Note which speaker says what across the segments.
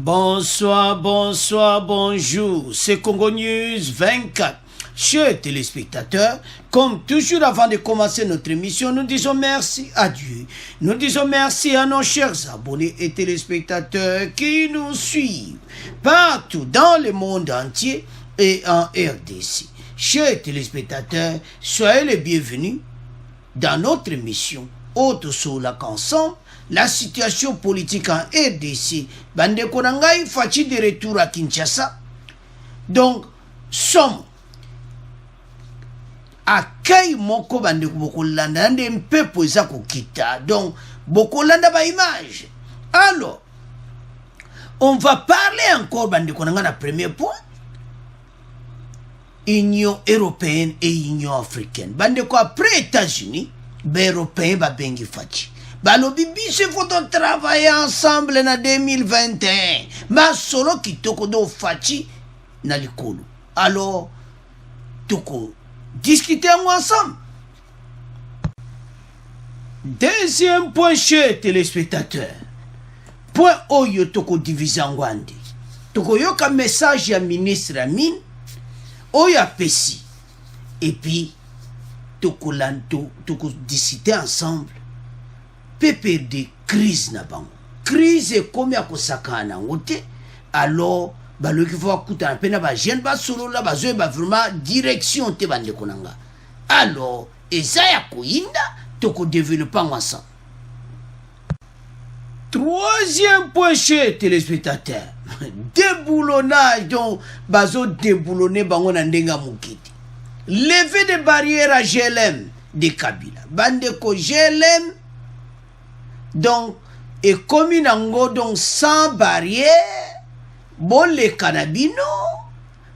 Speaker 1: Bonsoir, bonsoir, bonjour. C'est Congo News 24. Chers téléspectateurs, comme toujours avant de commencer notre émission, nous disons merci à Dieu. Nous disons merci à nos chers abonnés et téléspectateurs qui nous suivent partout dans le monde entier et en RDC. Chers téléspectateurs, soyez les bienvenus dans notre émission Haute sur la ensemble, la situation politique en RDC. Bande Konangai Fachi de retour à Kinshasa. Donc, sommes à Kay Moko Bande Bokolanda, un peu posa kita. Donc, Bokolanda ba image. Alors, on va parler encore Bande Konanga na premier point. Union européenne et Union africaine. Bande ko après États-Unis, ben européen ba bengi Fachi. Balobi biso faut travailler ensemble en 2021. Ma solo kitoko do Fachi na likolo. Alors, toko discuter ensemble. Deuxième point, chers téléspectateurs. Point oyo toko division ngwande. Toko yoka message ya ministre Amin. Oyo apesi. Et puis, toko discuter ensemble. PPD crise na bango. Crise comme ya kosakana ngote. Alors, balo ki faut akuta pena ba jeune ba solo la ba zo ba vraiment direction te bande konanga. Alors, eza ya koinda toko développer ensemble. Troisième point chez téléspectateurs. Déboulonnage donc bazo déboulonner bango na ndenga mukiti. Lever des barrières à GLM de Kabila. Bande ko GLM donc et comme nango donc sans barrière bon les canabino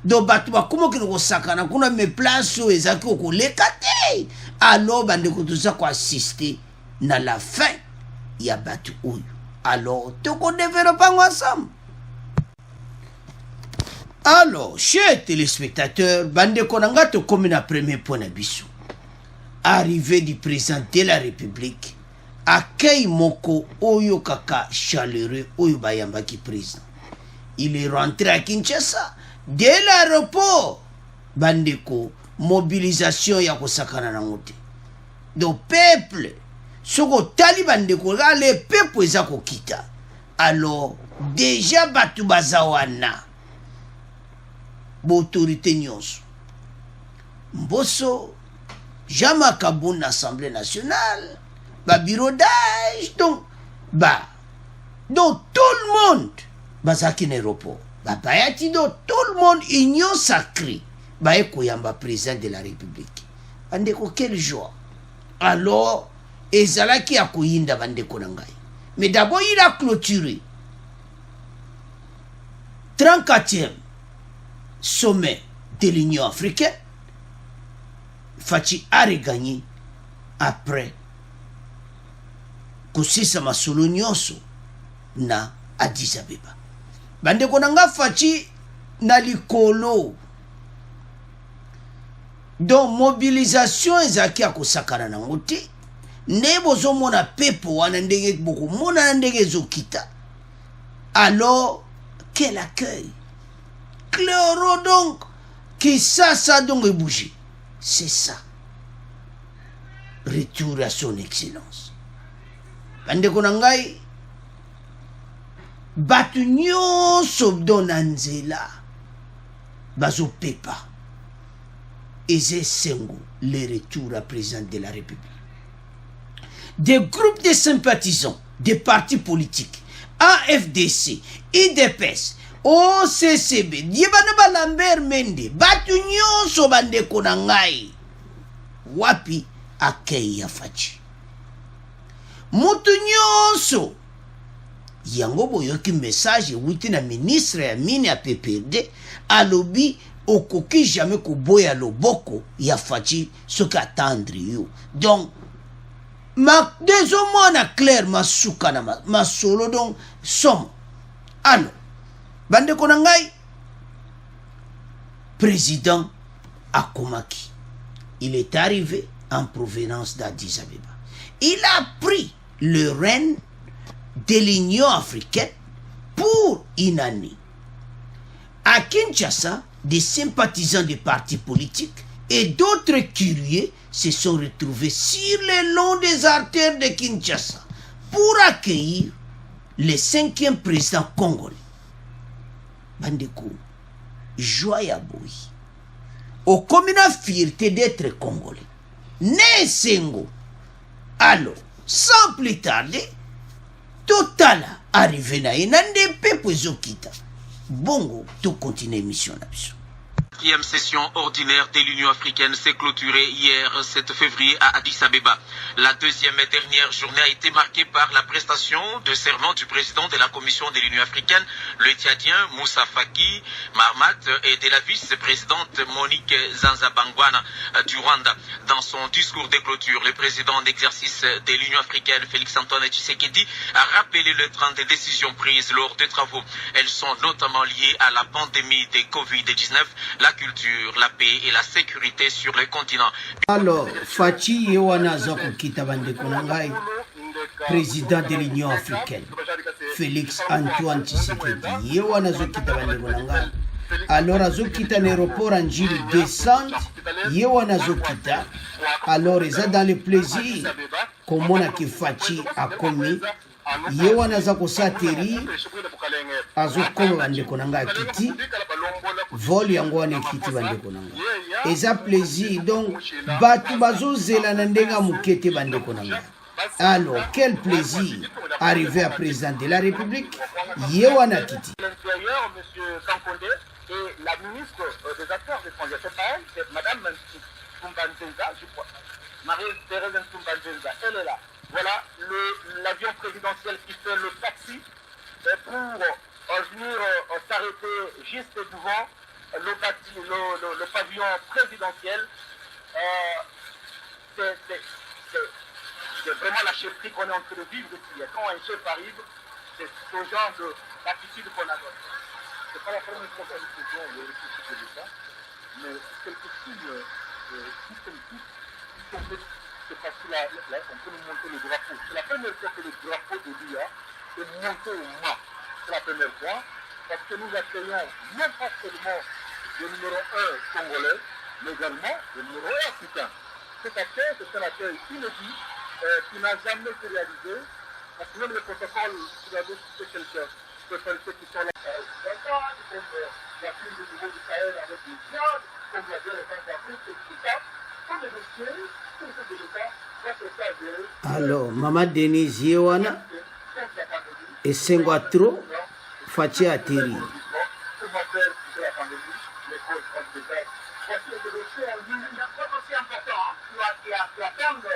Speaker 1: donc batwa comment que nous sakana kuna me place où ezaki ko lekate alors bande ko tout ça ko assister na la fin ya batu oyo alors to ko développer ensemble. Alors chers téléspectateurs bande ko nanga to comme na premier point na biso arrivée du président de la République Akei Moko Oyo Kaka chaleureux Oyo Bayambaki président. Il est rentré à Kinshasa dès l'aéroport. Bandeko, mobilisation ya kosakana na ngote. Donc peuple, soko tali bandeko, le peuple ezako kita. Alors, déjà batu bazawana. Autorité nyonso. Mboso, Jama Kaboun Assemblée nationale. Ba bureau d'âge donc tout le monde bazaki na aéroport bayati donc tout le monde union sacrée ekoyamba président de la République bandeko quelle joie. Alors ezalaki ya koyinda bandeko na ngai mais d'abord il a clôturé 34e sommet de l'Union africaine. Fachi a regagné après kosisa masolo nyonso na Addis Abeba. Bande konanga Fachi na likolo. Donc mobilisation ezaki akosakana na ngote. Ne bozo mona pepo wana ndenge boko mona ndenge zokita. Alors quel accueil. Cléro donc qui ça donc bouger. C'est ça. Retour à son excellence. Bande konangai batu nyonso dona nzela bazo pepa eze sengo le retour à président de la République. Des groupes de sympathisants des partis politiques AFDC, IDPS, OCCB, Diebana Lambert Mende, batu nyonso bande konangai wapi akei ya Fachi. Mutu nyonso yango boyoki message wuti na ministre ya mine ya PPD alobi okoki jamais koboya loboko ya Fachi soki attendre yo. Donc désormais clair masuka na masolo donc somme. Alors bande konangai président akomaki il est arrivé en provenance d'Addis Abeba. Il a pris le règne de l'Union africaine pour pour une année. À Kinshasa, des sympathisants des partis politiques et d'autres curieux se sont retrouvés sur le long des artères de Kinshasa pour accueillir le 5e président congolais. Bandeko, joie boy. Au commun fierté d'être congolais. Né Sengo. Alors, sans plus tarder, Total arrivé na inande pepo zokita. Bongo, to continue mission là-dessus.
Speaker 2: La 4e session ordinaire de l'Union africaine s'est clôturée hier 7 février à Addis Abeba. La deuxième et dernière journée a été marquée par la prestation de serment du président de la Commission de l'Union africaine, le Tchadien Moussa Faki Mahamat, et de la vice-présidente Monique Zanzabangwana du Rwanda. Dans son discours de clôture, le président d'exercice de l'Union africaine, Félix-Antoine Tshisekedi, a rappelé le train des décisions prises lors des travaux. Elles sont notamment liées à la pandémie de Covid-19, la culture, la paix et la sécurité sur le continent.
Speaker 1: Alors, Fachi Yewana Zoko Kitabande Konangai, président de l'Union africaine, Félix Antoine Tshisekedi, Yewana Zoko Kitabande Konangai. Alors, Azokita l'aéroport en Gili descente, Yewana Zokita. Alors, ils sont dans le plaisir, comme on a que Fachi a commis. Yewana Zako Sateri, Azokoma Bande Konangai Kiti. Vol yango wana kiti bande konanga eza plaisir donc batu bazozela na ndenga mukete bande konanga. Alors quel plaisir arriver à président de la République yewana kiti.
Speaker 3: L'intérieur monsieur Kankondé et la ministre des Affaires étrangères, c'est pas elle, c'est madame Ntumbanzenza, je crois, Marie-Thérèse Ntumbanzenza, elle est là. Voilà l'avion présidentiel qui fait le taxi pour venir s'arrêter juste devant le pavillon présidentiel. C'est vraiment la chefferie qu'on est en train de vivre ici. Quand un chef arrive, c'est ce genre d'attitude qu'on a. Ce n'est pas la première fois qu'on nous faisons le récit de l'État, mais quelques signes systématiques qui sont faits. C'est parce que là, on peut nous monter le drapeau. C'est la première fois que le drapeau de l'IA est monté au mât. C'est la première fois, parce que nous accueillons non pas seulement le numéro 1 congolais, mais également le numéro 1 africain. Cet accueil, c'est un accueil inédit qui n'a jamais été réalisé, parce que même le protocole, si vous avez cité quelqu'un, ceux qui sont là, d'accord, comme la crise du niveau du Sahel avec les Tchad, comme la guerre en Afrique, etc. Comme les dossiers, tout ce de l'État, va se faire de...
Speaker 1: Alors, Mama Denise Yewana, et Sengo trop, Fachi Ateri.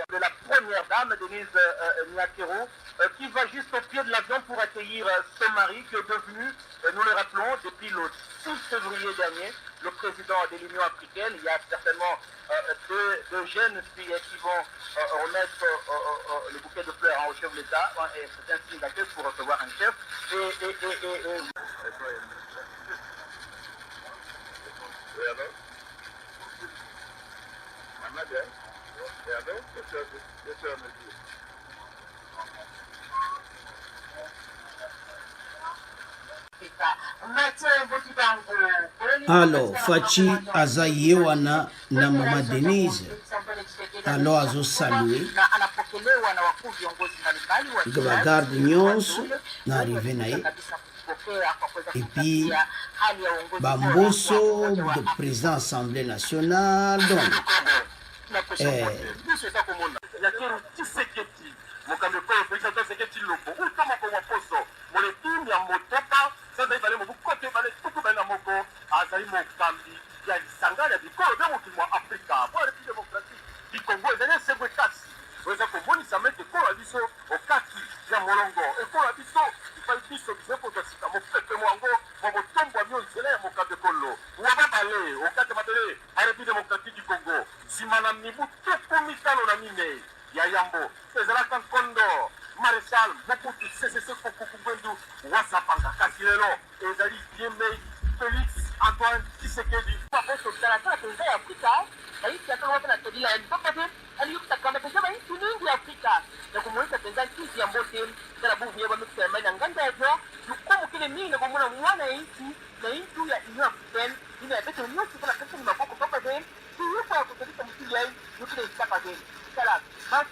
Speaker 3: De la première dame, Denise Nyakero, qui va juste au pied de l'avion pour accueillir son mari, qui est devenu, nous le rappelons, depuis le 6 février dernier, le président de l'Union africaine. Il y a certainement deux jeunes filles qui vont remettre le bouquet de fleurs au chef de l'État. C'est un signe d'accueil pour recevoir un chef.
Speaker 1: Alors, Fachi aza yewana na Mama Denise. Alors, azo salué. La garde nyonso na arrivé na ye. Et puis, Bamboso, le président de l'Assemblée nationale. Donc,
Speaker 3: Maréchal Mobutu Sese Seko Kukubendu Wazapanga Kasilelo ezali Yemei Félix Antoine Tshisekedi paposo tala tena ya Afrika haiti atakuwa tena todila ya mpaka aliyuka kama pesa ba nchi nyingi ya Afrika na kumuita pesa nchi ya mbote tena buvu yeba mtu ya nganda ya jukumu kile mingi komona mwana nchi na nchi ya Union Africaine ina bete nyingi kuna pesa ni maboko papa deni hiyo kwa kutoka mtu yeye yule papa deni sala basi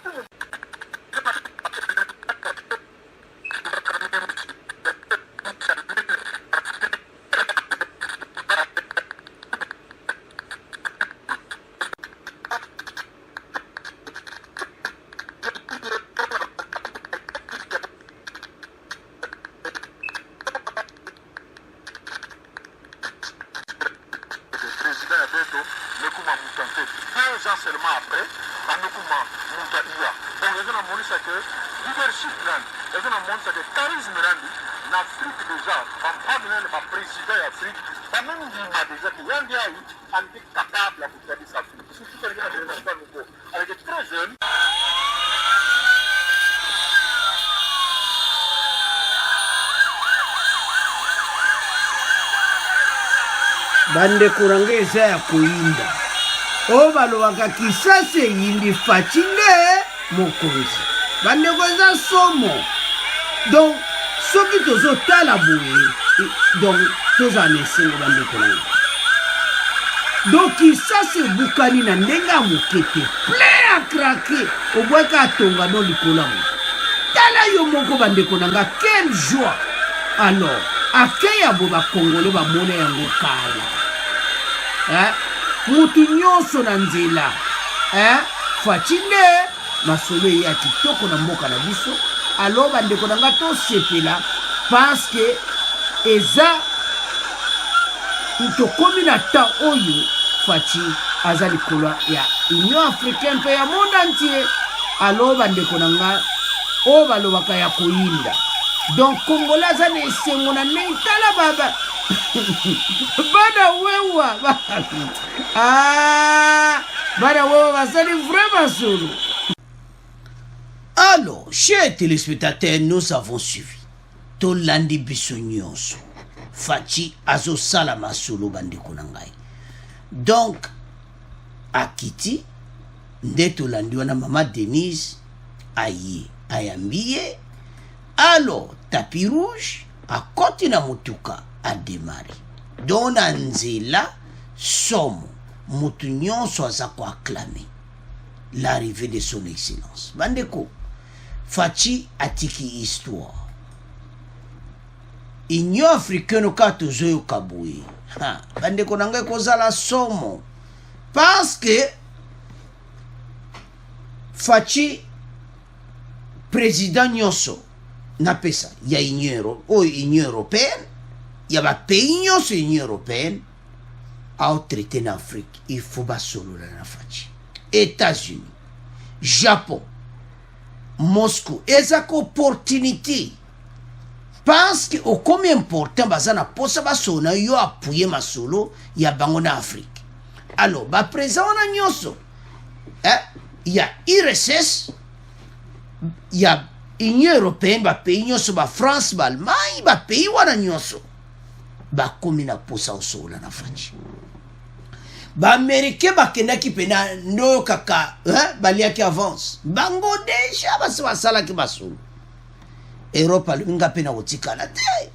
Speaker 3: seulement après, leadership charisme l'Afrique déjà, en président d'Afrique, même déjà que Yandia est capable de faire ça. Surtout quand il y a des enfants avec des très jeunes.
Speaker 1: bande kurangeza ya kuinda o balobaka kisase yindi facile mokonzi bande koza somo donc soki tozotala boye donc tozana esengo bande kolanga donc kisase bukani na ndenge ya moke te plein à craquer obweka atonga no likolo ya moke tala yo moko bandeko na nga quelle joie alors akeya bo bakongole bamona yango kala mutu nyonso na nzela facile masolo ya kitoko na mboka na biso alo bandeko na nga tosepela parce que eza tokomi na temps oyo faci aza likolo ya Union Africaine mpe ya monde entier alo bandeko na nga o balobaka ya koyinda donc Kongola aza na esengo na ndenge tala baba bana wewa bana wewa basali vraiment solo. Alors, chers téléspectateurs, nous avons suivi tolandi biso nyonso faci azo salama solo bandeko na ngai donc akiti nde tolandi wana mama Denise aye ayambiye. Alors tapis rouge akoti na mutuka a démarré donc na nzela somo mutu nyonso aza koacclamer l'arrivée de son excellence. Bandeko faci atiki histoire Union Africaine ka tozoyoka boye bandeko na ngai kozala somo parce que faci président nyonso napesa ya Union Européenne ya ba pays nyonso Union Européenne a traité en Afrique il faut basolo na faci États-Unis Japon Moscou ezaka opportunité parce que au combien important bazana posa basona yo appuyer masolo ya bango na Afrique. Alors ba présent na nyonso ya IRSS ya Union Européenne ba pays nyonso ba France ba Allemagne ba pays wana nyonso ba komi na posa osola na faci ba américain ba kendaki pena ndo kaka baliaki avance bango deja basala ki basolo Europe alinga pena otikala te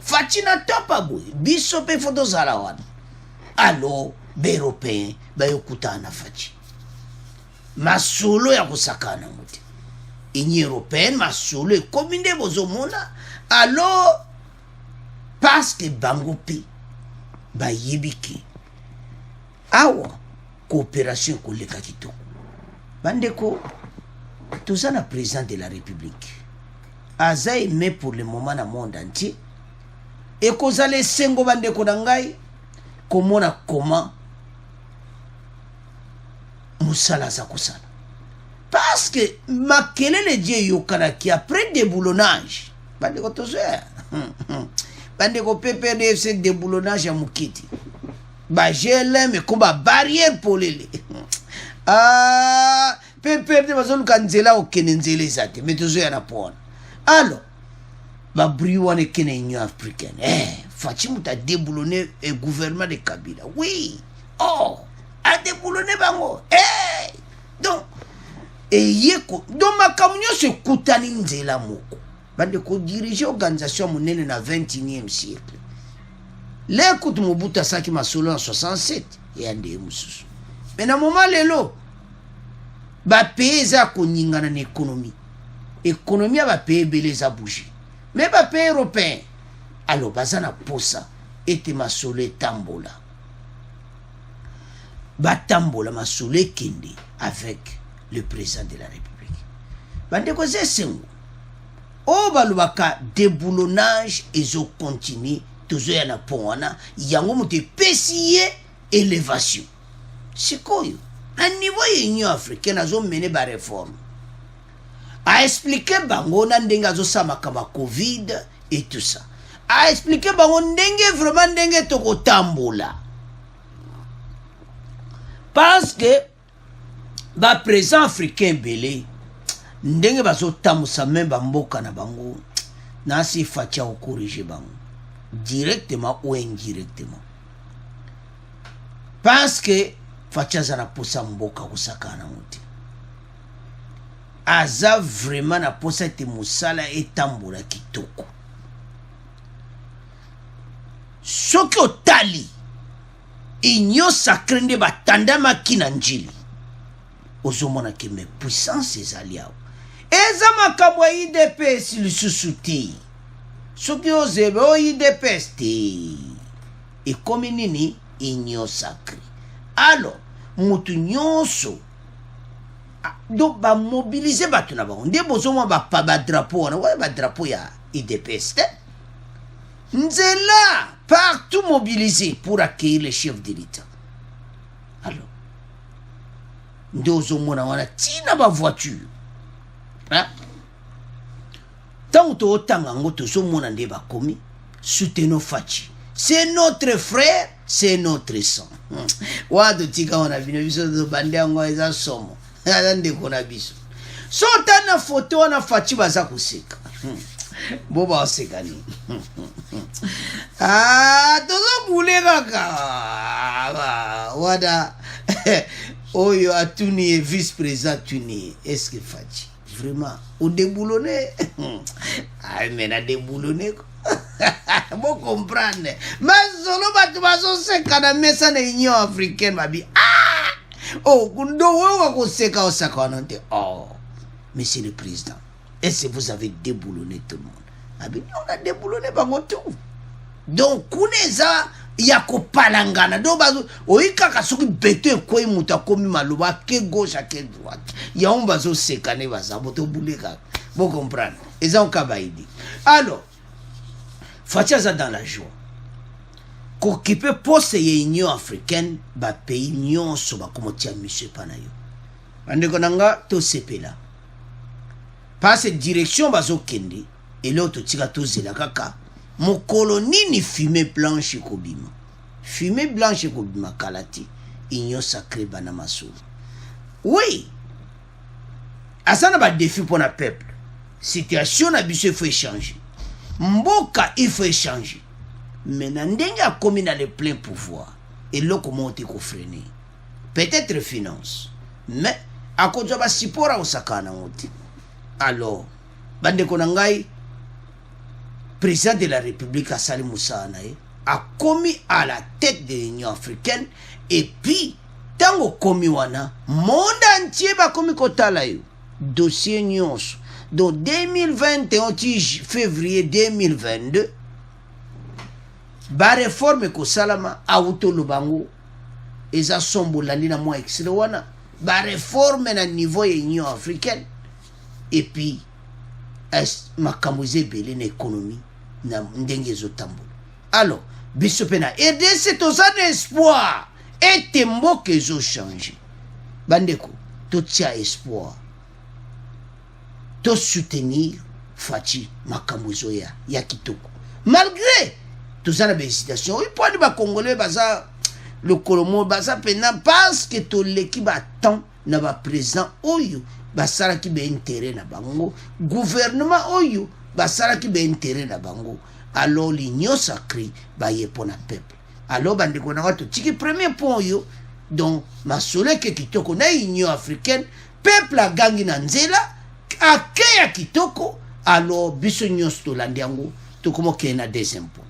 Speaker 1: faci na topa boy biso pe foto zala wana alo be européen ba yokutana faci masolo ya kusakana muti Union Européenne masolo ekominde bozomona alo parce que bango pe ba yebiki awa coopération koleka kitoko bandeko tozana président de la République aza aimé pour le moment na monde entier et kozala esengo bandeko na ngai komona comment musala aza kosala parce que makelele die yokanaki après déboulonnage bandeko tozoya bandeko PPDFC déboulonnage ya mukiti ba GLM komba barrière polele PPD bazoluka nzela okene nzela ezate mais tozoya na pona. Alors ba briwane kene Union Africaine faci muta déboulonner le gouvernement de Kabila oui a déboulonner bango donc yeko donc makamnyo se kutani nzela moko bande ko diriger organisation monene na 21e siècle l'écoute Mobutu asaki masolo en 67 et ande mususu mais na moment lelo ba pays za koningana na économie ba pays beleza bouger mais ba pays européen alors bazana posa ete masolo etambola batambola masolo kende avec le président de la République bande ko zesengo o balubaka déboulonnage ezo continue toujours yana pona yango muté pesiye élévation sikoyo na niveau ya Union africaine azo mener ba réforme a expliquer bango na ndenge azo samaka ba covid et tout ça a expliquer bango ndenge vraiment ndenge toko tambola parce que ba président africain belé ndenge bazo tamusa même ba mboka na bango na si facha o corriger bango directement ou indirectement parce que facha zana posa mboka kusakana muti aza vraiment na posa te musala etambola kitoko soki otali union sacrée nde batandama kina njili ozomona ke me puissance ezali awo eza makambo ya IDPS lisusu te soki ozebe o IDPS te ekomi nini union sacrée alors mutu nyonso donc bamobilize bato na bango nde bozomwa badrapeau wana oyo badrapeau ya IDPS te nzela partout mobilisé pour accueillir le chef de l'État alors nde ozomona wana tina bavoiture ntango tootanga yango tozomona nde bakomi soutenons Faci c'est notre frère c'est notre sang wana totika wana bino biso tobande yango eza somo aza ndeko na biso so otana foto wana Faci baza koseka bo baoseka nini tozobule kaka wana oyo atuni ye vice président tuni est-ce que Faci vraiment au déboulonné mais na déboulonné bon comprendre mais solo batu bazoseka na mesa na Union africaine babi oh ndo wewe koseka osaka wana te oh monsieur le président est-ce que vous avez déboulonné tout le monde abi on a déboulonné bango tout donc kuneza ya kopalangana do bazo oikaka soki beto ekoi muta komi maloba ke gauche à que droite ya on bazo sekane baza boto buleka vous comprendre ils ont kabaidi alors Faci aza dans la joie qu'occuper poste ya Union africaine ba pays nyonso ba komotia monsieur panayo bandeko nanga to sepela passe direction bazo kende et l'autre tika to zela kaka mokolo nini fumée blanche kobima fumée blanche kobima kalati Union sacrée bana masolo oui asana ba défi pour na peuple situation na biso il faut échanger mboka il faut échanger mais na ndenge akomi na le plein pouvoir et loko monte ko freiner peut-être finance mais akozwa ba sipora osakana moti alors bandeko na ngai président de la République Asali Moussa a commis à la tête de l'Union africaine et puis tango komi wana monde entier ba komi kotala yo dossier nyonso donc 2021 février 2022 ba réforme ko salama auto lubango eza sombo lali na moi excellent wana ba réforme na niveau ya Union africaine et puis makambo zebele na économie na ndenge zotambola alors biso pena RDC tozana espoir et mboka ezo changer bandeko totia espoir to soutenir Faci makambo zoya ya kitoko malgré tozana ba hésitation il peut ba congolais baza le colomo baza pena parce que to l'équipe attend na ba président oyo basara ki be intérêt na bango gouvernement oyo basara ki be intérêt na bango alors l'union sacrée ba yepona peuple alors bandeko na wato tiki premier point yo donc masole ke kitoko na union africaine peuple a gangi na nzela akeya kitoko alors biso nyos to landiango to komo kena des impôts.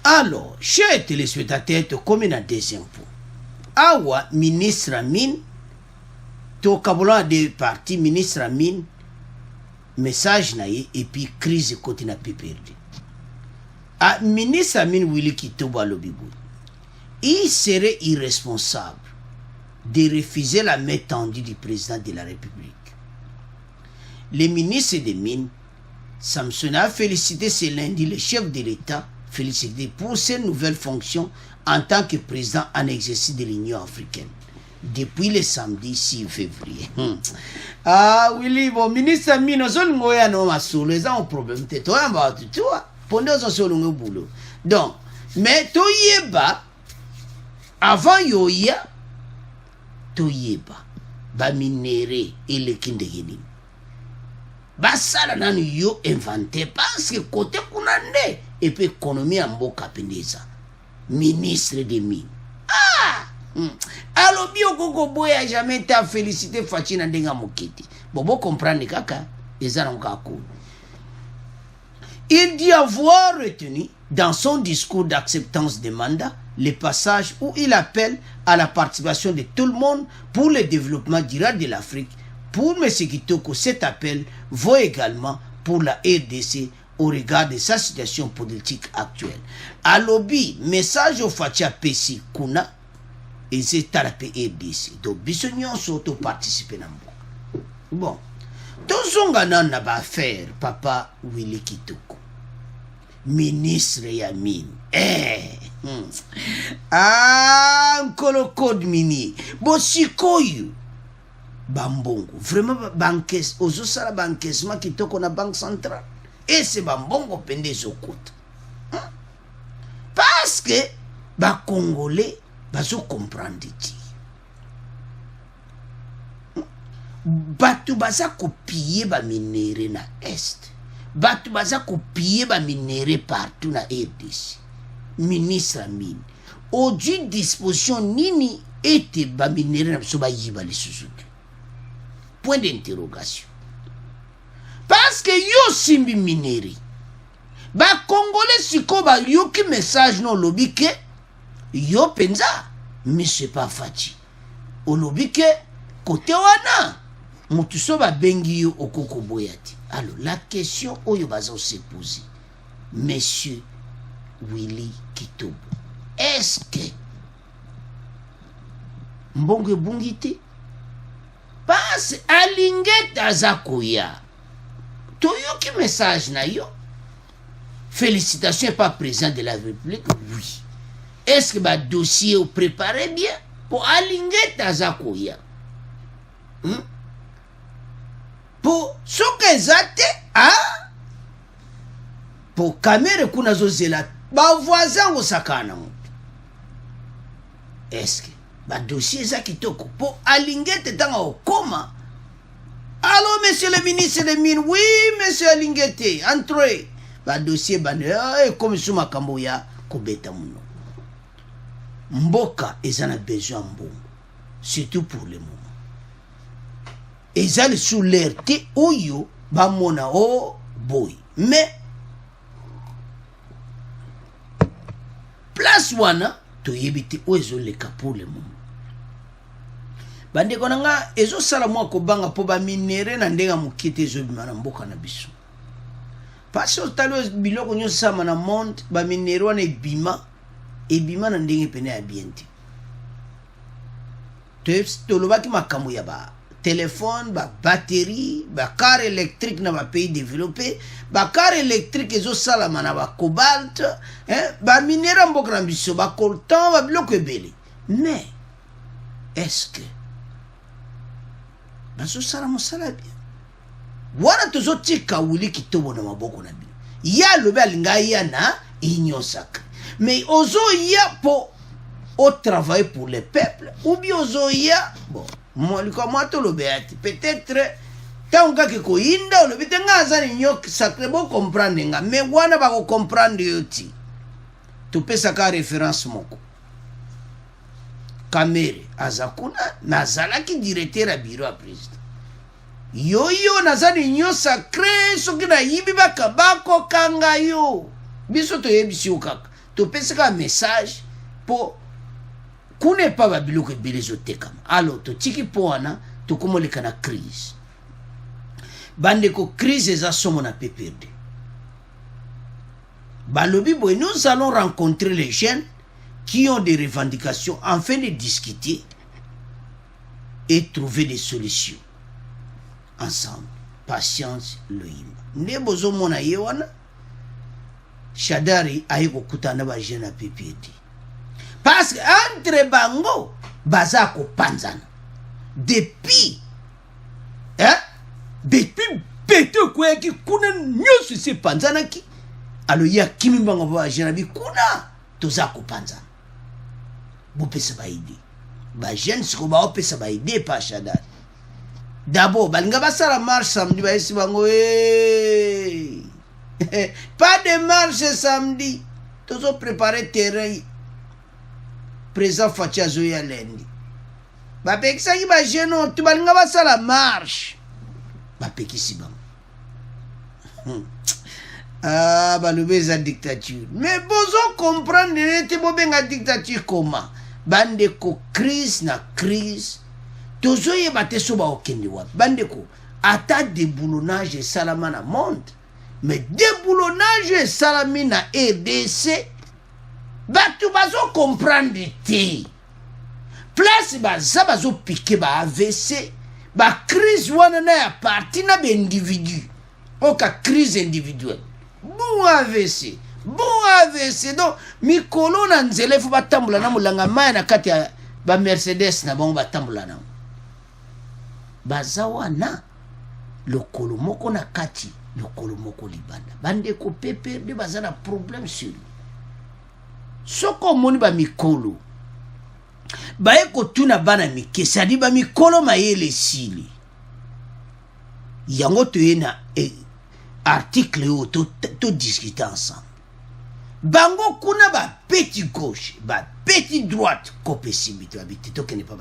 Speaker 1: Alors chers téléspectateurs to comme na des impôts awa ministre mine to kabola de parti ministre mine message na ye et puis crise côté na perdu. A ministre mine Willy Kitobo alobibo il serait irresponsable de refuser la main tendue du président de la République. Le ministre des Mines, Samson, a félicité ce lundi le chef de l'État félicité pour ses nouvelles fonctions en tant que président en exercice de l'Union africaine depuis le samedi 6 février. Ah, Willy, bon, ministre Mine, on s'en ngoya no masolo, les gens ont problème. Toi, toi, pendant ce solo ngo boulot. Donc, mais to yeba, avant yoya, to yeba, ba minéré et le kindegeni. Basala nanu yo inventé parce que côté kunande et puis économie en mboka pendeza. Ministre des Mines. Ah! Alors, bio gogo boya jamais ta félicité Fachina ndenga mokiti. Bobo comprendre kaka, ezana mkako. Il dit avoir retenu dans son discours d'acceptance de mandat le passage où il appelle à la participation de tout le monde pour le développement durable de l'Afrique. Pour M. Kitoko, cet appel vaut également pour la RDC au regard de sa situation politique actuelle. À lobby, message au Fatia Pessi Kuna et c'est à la RDC. Donc, bisognon surtout participer dans le bon. Tout ce qu'on a pas faire, papa Willy Kitoko. Ministre Yamin. Nkolo code mini. Bon, si koyu. Bambongo. Vraiment, banques, aux osala banquesma Kitoko na banque centrale. Et c'est bambongo pende zokota. Parce que, ba Congolais, bazo comprendre ti. Batu baza kopiye ba minéré na Est. Batu baza kopiye ba minéré partout na RDC. Ministre Mine. Aujourd'hui, disposition nini ete ba minéré na biso ba yiba les Suzuki. Point d'interrogation. Parce que yo simbi minéré. Ba Congolais siko ba yo ki message non lobby ke yo penza. Mais c'est pas Fati. Au lobby ke côté wana. Mutuso ba bengi yo okoko boyati. Alors la question oyo bazo se poser. Monsieur Willy Kitobo. Est-ce que mbongo bungite? Parce alingete azakoya. Toyoki message na yo. Félicitations pas président de la République. Oui. Est-ce que ba dossier ou préparé bien pour alingete azakoya? Pour ce que zate, ah? Pour caméra kuna zozela, ba voisin au sakana. Est-ce que ba dossier za kitoko pour alingete tanga okoma? Allô, monsieur le ministre des Mines, oui, monsieur Alingete, entrez. Ba dossier bane, comme suma kamboya, kobeta muno. Mboka, ils en ont besoin bon, surtout pour le moment. Ils ont sous l'air, te oyo, ba mona o boy. Mais, place wana, to yebite o ezo leka pour le moment. Bande konanga ezo sala mwa ko banga po ba minere na ndenga mukite ezo bimana mboka na biso. Parce que talo biloko nyo sama na monde ba minere wana ebima na ndenge pene ya bienti. To lobaki makambo ya ba téléphone, ba batterie, ba car électrique na ba pays développé, ba car électrique ezo sala na ba cobalt, ba minere mboka na biso ba coltan ba biloko ebele. Mais est-ce que baso sala mosala bien wana tozotika Willy Kitobo na maboko na bino ya lobe alinga ya na union sacrée mais ozo ya po au travail pour le peuple ou bien ozo ya bon moi to lobe ati peut-être tanga ke ko inda lobe tenga za union sacrée bo comprendre nga mais wana ba ko comprendre yoti to pesa ka référence moko Kamere azakuna nazalaki directeur à bureau à président yoyo nazali nyo sacré soki na yibi bakabako kanga yo biso toyebisi yo kaka topesaka message po kuna pa babiloko ebele ezotekama alors totiki mpo wana tokomoleka na crise bandeko crise eza somo na PPRD balobi boye nous allons rencontrer les jeunes qui ont des revendications afin de discuter et trouver des solutions ensemble. Patience loyimba. Nde bozo mona ye wana Shadari aye kokutana ba jeune PPRD. Parce que entre bango baza ko panzana. Depuis bete kwa ki kuna nyusu se panzana ki alo ya kimi bango ba jeune bi kuna toza ko panzana. Bo pesa ba idée. Ba jeune siko ba opesa ba idée pa Shadari. D'abord, balinga basala marche samedi ba esi bango pas de marche samedi. Tozo préparer terrain. Présent Fatia Zoya lendi. Ba pekisa ki ba jeune tu balinga basala marche. Ba pekisi bango. Ah, balobe za dictature. Mais bozo comprendre nete bobenga dictature comment? Bande ko crise na crise. Tozoye bate so ba okende wa bandeko ata déboulonnage salama na monde mais déboulonnage salami na RDC batu bazo comprendre te place baza bazo piquer ba AVC ba crise wana na ya parti na ba individu oka crise individuelle bon AVC donc mikolo na nzele fu batambula na mulanga maya na kati ya ba Mercedes na bango batambula na bazawana lokolo moko na kati lokolo moko libanda bandeko PPRD bazana problème sur soko moni ba mikolo baye kotuna bana mike sadi ba mikolo mayele sili yango toyena article o to discuter ensemble bango kuna ba petit gauche ba petit droite kopé simité habité to kene pa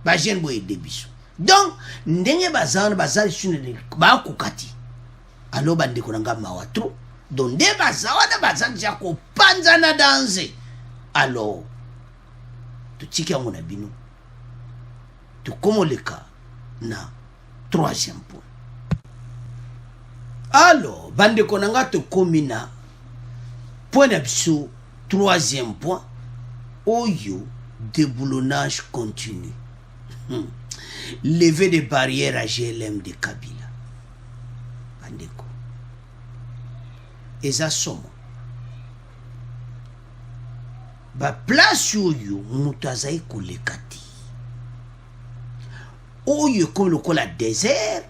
Speaker 1: ba jeune boye debiso. Donc, ndenge bazali sunele ba kokati. Alo bande konanga mawatro. Donc de bazawana bazali jako panza na danse. Alors, tu tiki ngona bino. Tu komoleka na troisième point. Alors, bande konanga to komina point d'absolu troisième point. Oyo déboulonnage continu. Lever des barrières à GLM de Kabila. Bandeko. Eza somo. Ba place oyo mutu azai kolekati. Oyo comme le kola désert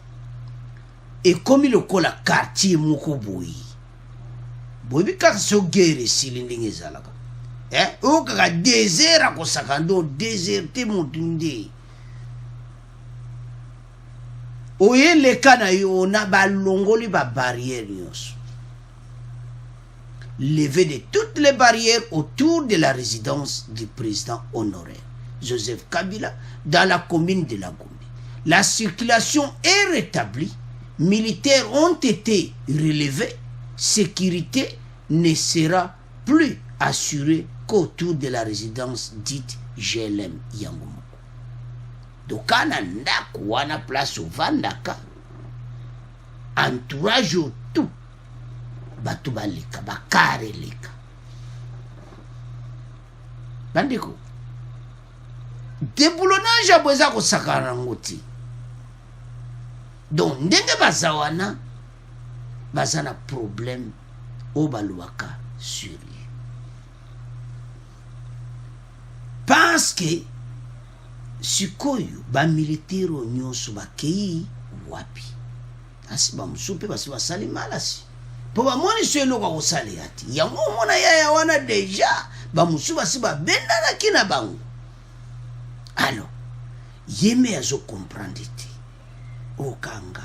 Speaker 1: et comme le kola quartier moko boyi. Boyi ka so guerre silindinge zalaka. O ka désert akosakando déserté mutinde. Oye le kana yo na balongoli ba barrière nyos. Lever de toutes les barrières autour de la résidence du président honoraire Joseph Kabila dans la commune de la Gombe. La circulation est rétablie, militaires ont été relevés, sécurité ne sera plus assurée qu'autour de la résidence dite GLM Yangomo. Dokana ndako wana place ovandaka entourage tout batu baleka bakare leka bandeko déboulonnage abweza kosakana ngoti donc ndenge bazawana bazana problème o baluaka sur lui parce que sikoyo ba militaire nyonso bakei wapi asi ba musupe basi basali malasi po ba moni selo kwa osali ati yango mona ya wana deja ba musuba si ba benda na kina bango alors yeme azo comprendre ti okanga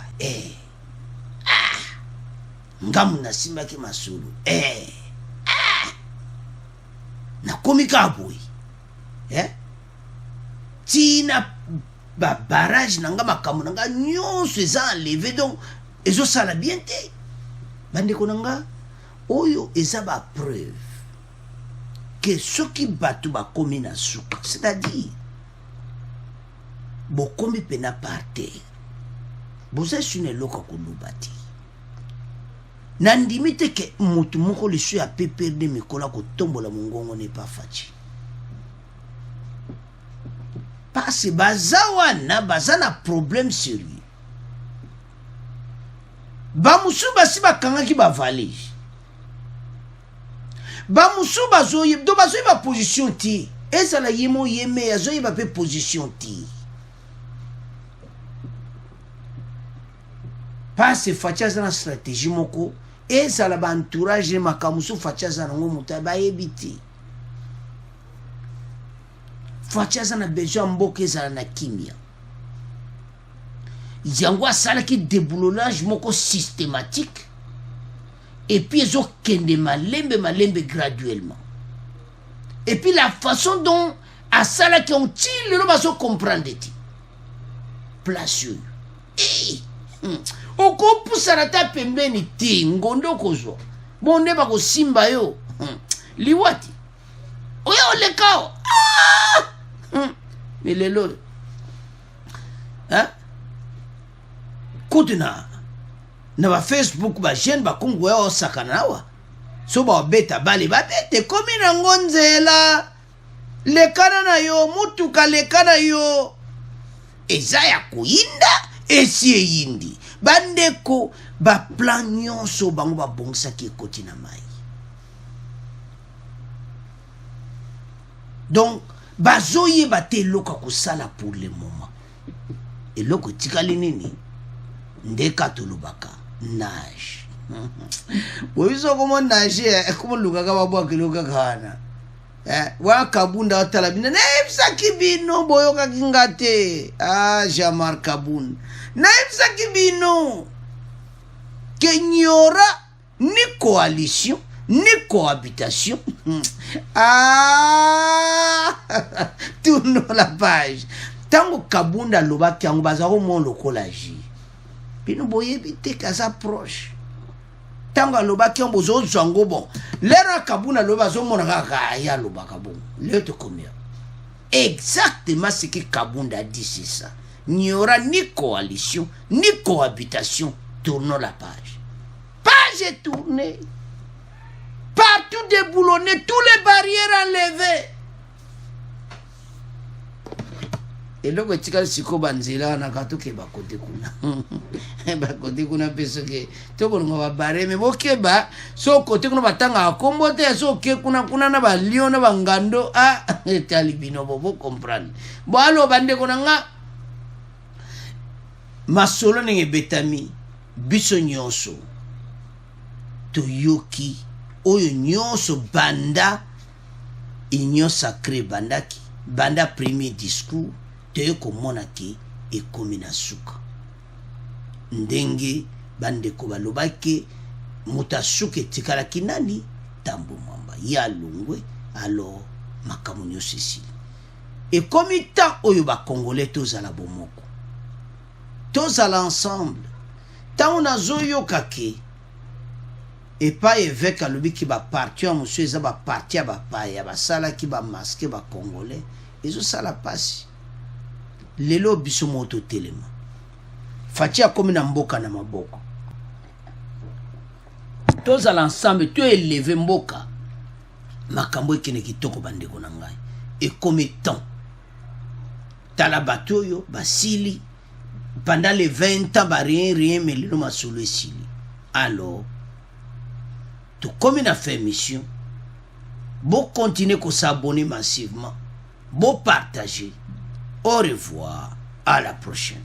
Speaker 1: ngamu na simba ki masulu na komika boy tina ba barrage nanga makambo nanga nyonso eza enlevé donc ezosala bien te bandeko nanga oyo eza ba preuve que soki bato bakomi na suka c'est-à-dire bokomi pena par terre boza sune loka koloba te nandimi te ke motu moko lesu ya pe perde mikola kotombola mongongo ne pa faci parce baza wana baza na problème sérieux bamusu basi bakangaki bavalege bamusu bazoyeba ba position ti ezala ye mo ye me azoyeba pe position ti parce faci aza na stratégie moko ezala ba entourage makamusu faci aza nango moto bayebi te faci aza na besoin mboka ezala na kimia yango asalaki déboulonnage moko systématique et puis ezokende malembe graduellement et puis la façon dont asalaki on ti lelo bazocomprendre ti place oyo okopusana ta pembeni te ngondo okozwa bonde bakosimba yo liwati oyo olekao melelo kutu na ba Facebook ba jeune ba kongo ya osakana nawa so ba beta bale ba bete komi na ngonzela lekana na yo mutuka lekana yo eza ya kuinda esi eyindi bandeko ba plan nyonso bango ba bongsaki ekoti na mai donc bazoyeba te eloko kosala pour le moment eloko etikali nini ndeka tolobaka nage oyiso komo nage komo lukaka babwaka eloko kana wakabunda otala bino nayebisaki bino boyokaki nga te Jean-Marc Kabunda nayebisaki bino que n'y aura ni coalition ni cohabitation tourne la page tango Kabunda alobaki yango baza komona lokola ji bino boyebi te kaza proche tango alobaki yango bozozwa yango bon lero Kabunda aloba azomona kaka ya alobaka bon leo te combien exactement ce que Kabunda a dit c'est ça. Il n'y aura ni coalition ni cohabitation. Tournons la page. Page est tournée. Partout déboulonné, tous les barrières enlevées. Et là, tu as dit que banzela na katoke bakote kuna. Bakote kuna peso ke to ko ngwa bare me bokeba so kote kuna batanga akombote so ke kuna na ba lion na bangando talibino bobo comprendre. Bo alo bande kuna nga masolo nenge betami biso nyonso to yoki oyo nyonso banda union sacrée bandaki banda premier discours te komona ke ekomi na suka ndenge bandeko balobaki muta suka etikalaki nani Tambo Mwamba ya Lungwe alors makambo nyonso esili ekomi temps oyo bakongolais tozala bomoko tozala ensemble tant nazoyoka ke epai évêque alobi ki baparti ya mosu eza baparti ya bapaya basalaki bamaske bakongolais ezosala pasi lelo biso moto telema faci akomi na mboka na maboko tozala ensemble to éleve mboka makambo ekene kitoko bandeko na ngai ekomi temps tala bato oyo basili pendant les 20 ans ba rien mais lelo masolo esili alors to comme na fait mission bon continuer ko s'abonner massivement bon partager au revoir à la prochaine.